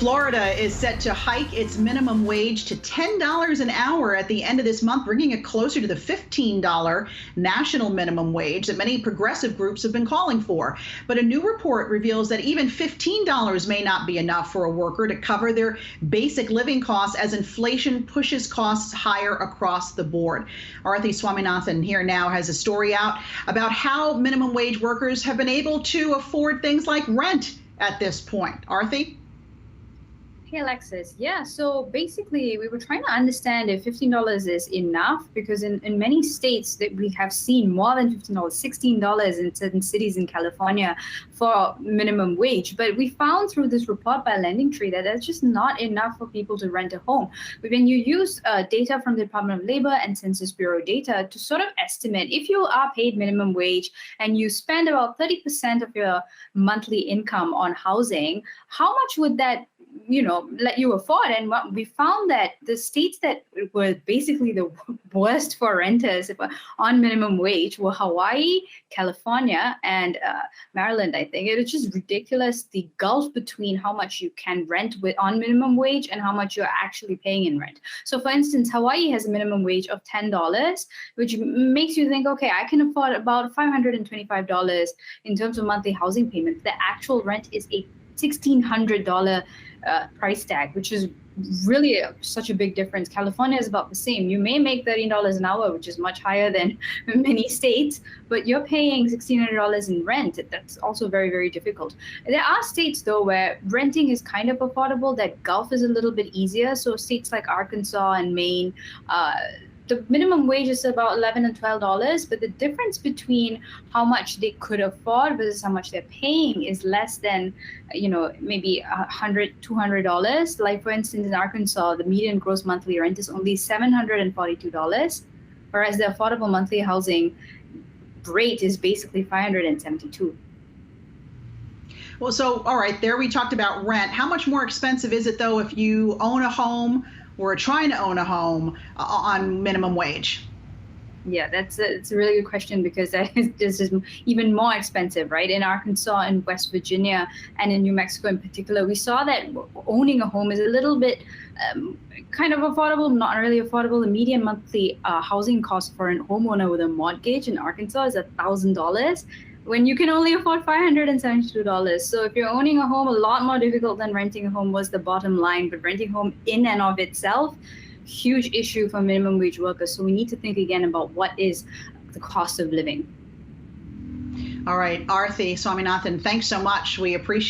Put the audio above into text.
Florida is set to hike its minimum wage to $10 an hour at the end of this month, bringing it closer to the $15 national minimum wage that many progressive groups have been calling for. But a new report reveals that even $15 may not be enough for a worker to cover their basic living costs as inflation pushes costs higher across the board. Aarthi Swaminathan here now has a story out about how minimum wage workers have been able to afford things like rent at this point. Aarthi? Hey, Alexis. Yeah, so basically we were trying to understand if $15 is enough, because in many states that we have seen more than $15, $16 in certain cities in California for minimum wage. But we found through this report by LendingTree that that's just not enough for people to rent a home. But when you use data from the Department of Labor and Census Bureau data to sort of estimate if you are paid minimum wage and you spend about 30% of your monthly income on housing, how much would that let you afford? And what we found that the states that were basically the worst for renters on minimum wage were Hawaii, California, and Maryland, I think. It was just ridiculous, the gulf between how much you can rent on minimum wage and how much you're actually paying in rent. So for instance, Hawaii has a minimum wage of $10, which makes you think, okay, I can afford about $525 in terms of monthly housing payment. The actual rent is a $1,600 price tag, which is really such a big difference. California is about the same. You may make $13 an hour, which is much higher than many states, but you're paying $1,600 in rent. That's also very, very difficult. There are states, though, where renting is kind of affordable. That gulf is a little bit easier. So states like Arkansas and Maine, the minimum wage is about $11 and $12, but the difference between how much they could afford versus how much they're paying is less than, maybe $100, $200. Like for instance, in Arkansas, the median gross monthly rent is only $742, whereas the affordable monthly housing rate is basically $572. Well, so, all right, there we talked about rent. How much more expensive is it, though, if you own a home or trying to own a home on minimum wage? Yeah, it's a really good question, because this is even more expensive, right? In Arkansas and West Virginia and in New Mexico in particular, we saw that owning a home is a little bit kind of affordable, not really affordable. The median monthly housing cost for a homeowner with a mortgage in Arkansas is $1,000. when you can only afford $572. So if you're owning a home, a lot more difficult than renting a home was the bottom line. But renting a home in and of itself, huge issue for minimum wage workers. So we need to think again about what is the cost of living. All right, Aarthi Swaminathan, thanks so much. We appreciate